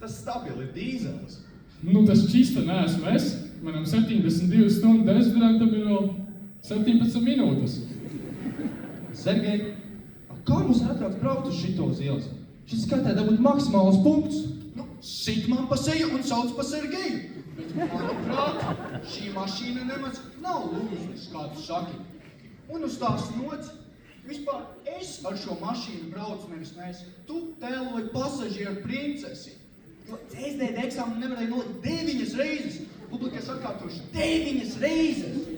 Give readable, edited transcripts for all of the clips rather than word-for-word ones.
Tas stabili ir dīzels. Nu, tas čista neesmu es. Manam 72 stundu dezodorantam ir vēl 17 minūtes. Sergej, kā mums ātrāk braukt uz šito uz ielas? Šis skatē dabūt maksimālos punktus. Nu, sit man pa seju un sauc pa Sergeju. Bet, manuprāt, šī mašīna nemaz nav lūznis, kā tu saki. Un uz tās nots, vispār es ar šo mašīnu braucu, nevis mēs. Tu tēloji pasažieru princesi. Jo CSDD eksāmenu nevarēja nolikt 9 reizes. Publikai atkārtoši 9 reizes.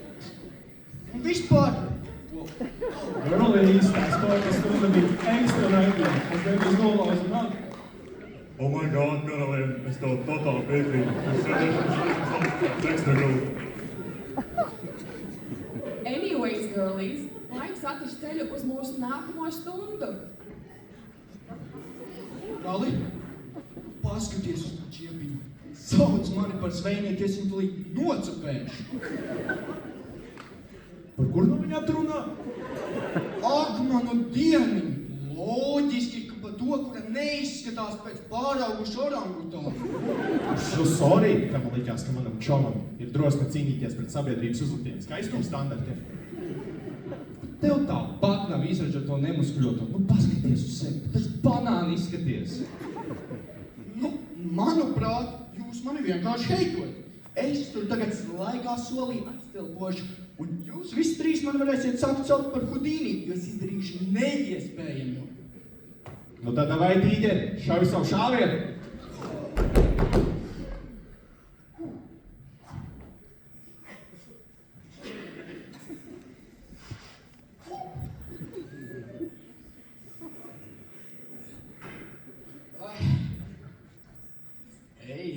Un vispār... Girlies, tā sporta stunda bija ekstra naidīga. Es gandrīz nolauzu nāku. Oh my God, karalien, es tev totāli piekrītu. Es sēdēšu ekstra grūti. Anyways, girlies, laiks atrast ceļu uz mūsu nākamo stundu. Rali, paskaties uz tā čiepiņu. Sauc mani par zvejnieku, es viņu tulīt nocapēšu. Par kur no viņa atrunā? Ak, manu dieniņu! Loģiski, ka pa to, kura neizskatās pēc pāraugušu orangutānu. Sorry, ka man likās, ka manam čomam ir drosme cīnīties pret sabiedrības uzliktiem skaistuma standartiem. Tev tāpat nav izraģot to nemuskuļoto. Nu, paskaties uz sevi, pēc banāni izskaties. Nu, manuprāt, jūs mani vienkārši heitojat. Es tur tagad laigā solī aiztilpošu, un jūs visi trīs man varēsiet sākt celt par Hudīni, jo es izdarīšu neiespējamo. Nu tad vai tīģeri, šauj savu šāvienu. Ei,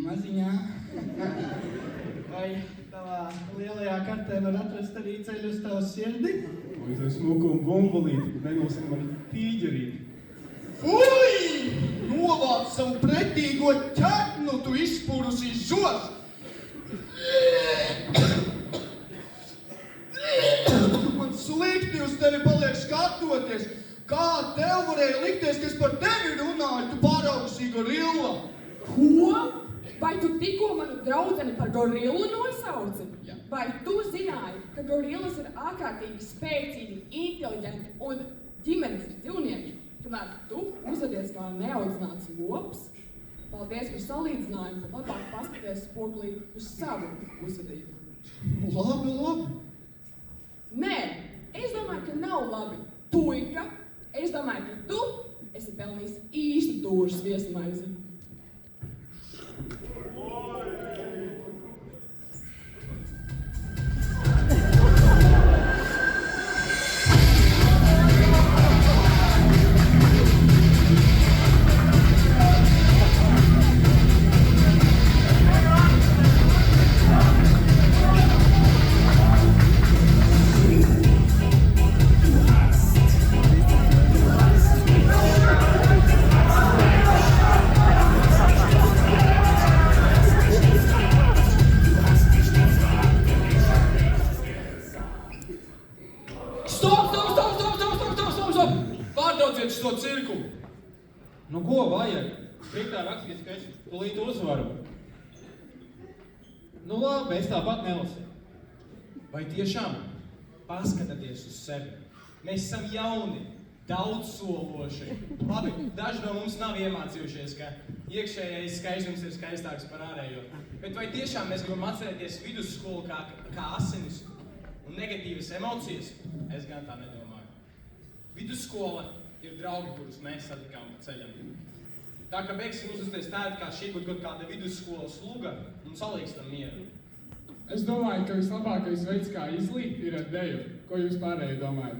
maziņā. Vai tavā lielajā kartē var atrast arī ceļu uz tavu sirdi? Vai es smuku un bumbulīti, nenosim mani tīģerīti. Fui! Novāc savu pretīgo ķetnu, tu izspūrusī žož! Man slikti uz tevi paliek skatoties. Kā tev varēja likties, ka es par tevi runāju, tu pāraugusī gorilla? Ko? Vai tu tikko manu draudzeni par gorillu nosauci? Jā. Vai tu zināji, ka gorillas ir ārkārtīgi spēcīgi, inteliģenti un ģimenes dzīvnieki, kamēr tu uzvedies kā neaudzināts lops? Paldies par salīdzinājumu, un labāk paskaties spoglī uz savu uzvedību. Labi. Nē, es domāju, ka nav labi. Puika, es domāju, ka tu esi pelnījis īstu dūras viesmaizi. Nu, ko vajag? Striktā rakstīts, ka es tulīt uzvaru. Nu, labi, es tāpat nelasīju. Vai tiešām paskatieties uz sevi? Mēs esam jauni, daudzsološi. Labi, daži no mums nav iemācījušies, ka iekšējais skaistums ir skaistāks par ārējo. Bet vai tiešām mēs gribam atcerēties vidusskolu kā asinis un negatīvas emocijas? Es gan tā nedomāju. Vidusskola ir draugi, kurus mēs satikām pa ceļam. Tā kā beigsim uzvesties tādi, kā šī būtu kaut kāda vidusskolas sluga un salīkstam mieru. Es domāju, ka vislabākais veids, kā izlīt, ir ar deju. Ko jūs pārējie domājat?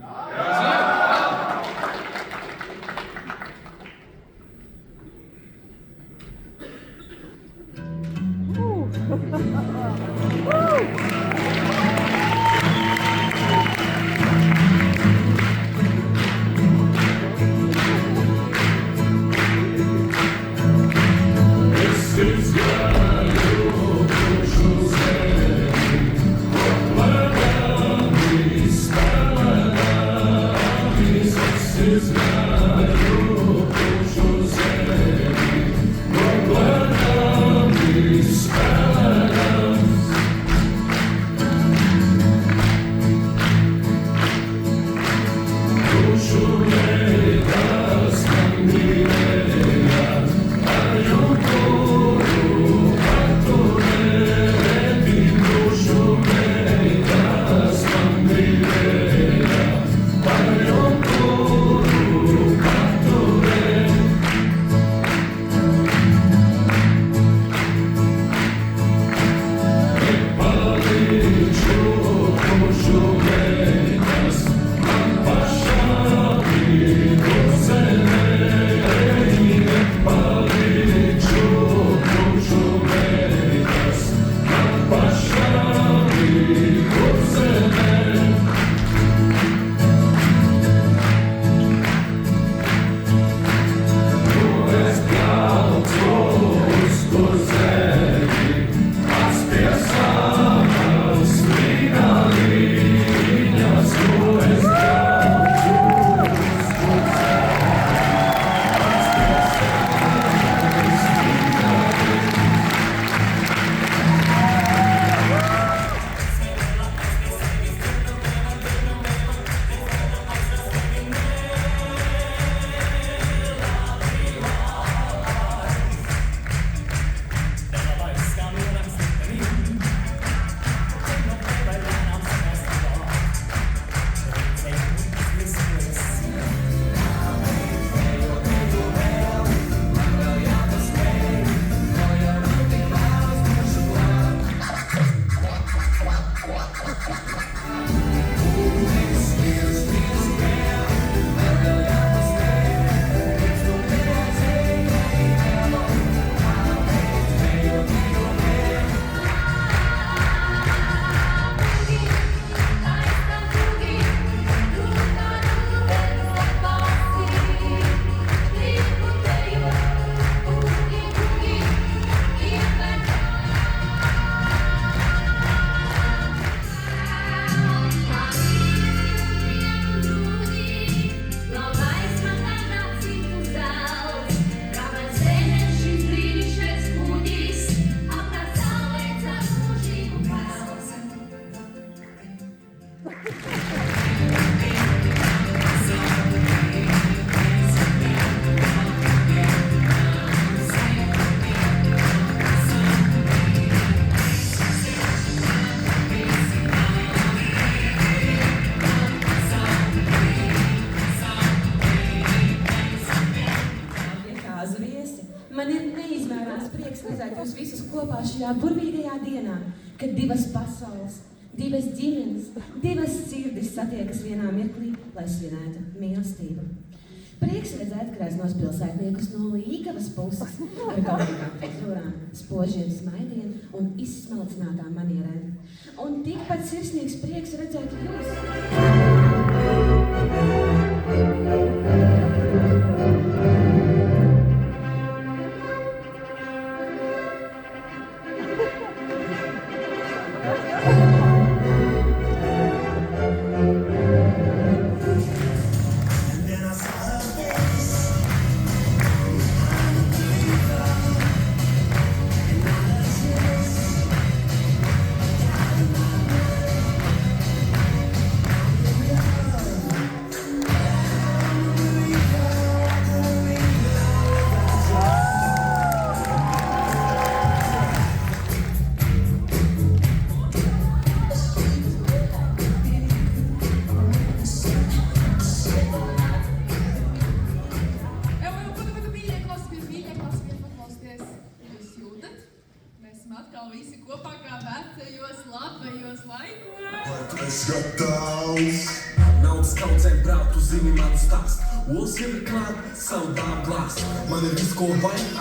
Is burvīgajā dienā, kad divas pasaules, divas ģimenes, divas sirdis satiekas vienā mirklī, lai svinētu mīlestību. Prieks redzēt graznos pilsētniekus no Līgavas puses ar gaudīgām frizūrām, spožiem smaidiem un izsmalcinātām manierēm. Un tikpat sirsnīgs prieks redzēt jūs.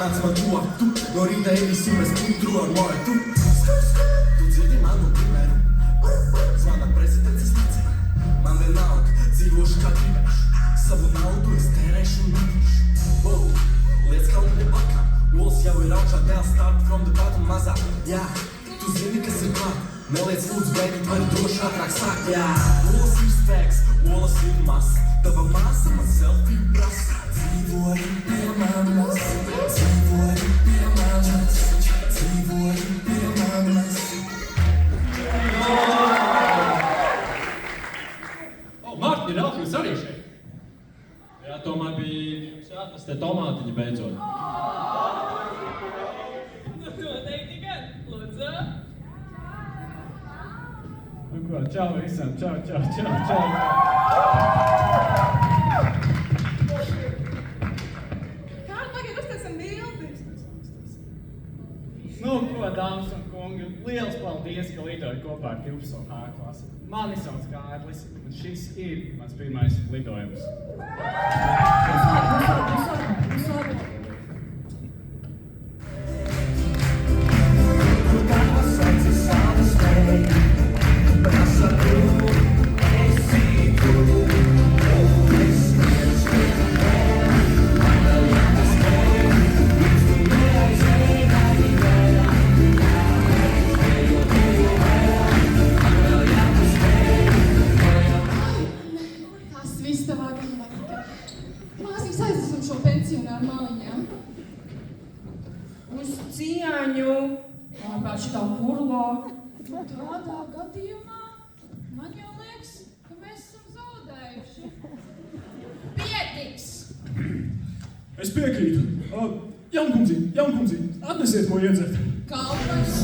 Nāc man tuvāk, tu no rīta ēdīsim mēs putru ar māju, tu Tu dzirdi manu pimeru, zvana prezidents ticī Man vienalga, dzīvošu kā gribēšu, savu naudu es tērēšu un matīšu Liec kaut nebakā, olas jau ir augšā, dēls start from the bottom mazā Jā, tu zini, kas ir klāt, neliec lūdzu baby, vari droši ātrāk sākt Jā, olas ir spēks, olas ir maz, tava māsa man selfie prasa Dzīvoju pie manas, dzīvoju pie manas, dzīvoju pie manas. Marti, Ralf, jūs arī šeit? Jā, tomēr bija šādas te tomātiņi beidzot. Nu, noteikti gan, lūdzu. Nu ko, čau visam, čau. Nu, ko, dāmas un kungi, liels paldies, ka lidojat kopā ar 12. H klasi. Mani sauc Kārlis, un šis ir mans pirmais lidojums. Tādā gadījumā man jau liekas, ka mēs esam zaudējuši. Pietiks! Es piekrītu. Jaunkundzi, atnesiet ko iedzert. Kalpais!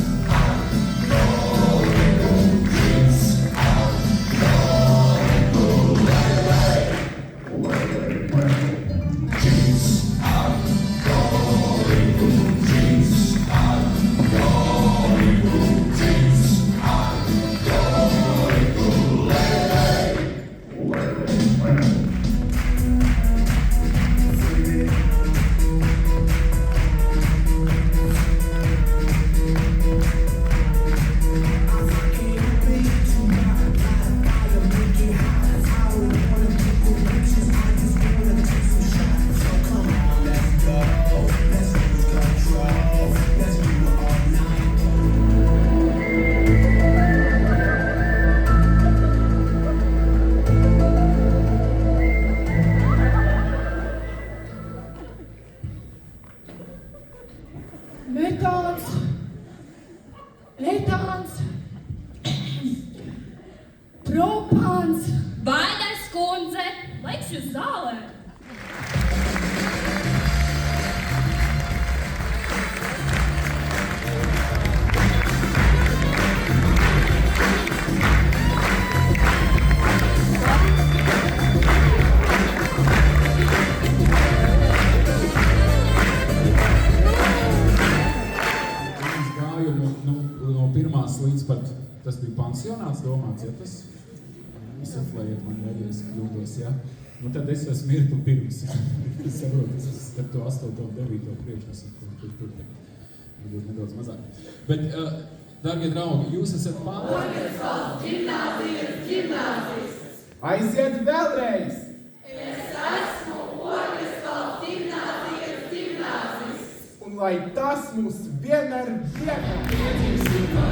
pirmās līdz pat, tas bija pansionāts domāts, ja tas izsaflējiet man, ja es kļūdos, ja. Nu tad es esmu mirkli pirms, es saprotu, es esmu starp to 8. un 9. priekšnesu, kur varbūt nedaudz mazāk. Bet, dargie draugi, jūs esat Ogresvalsts ģimnāzijas. Aiziet vēlreiz! Es esmu Ogresvalsts ģimnāzijas. Un lai tas mūs vienmēr vienmēr.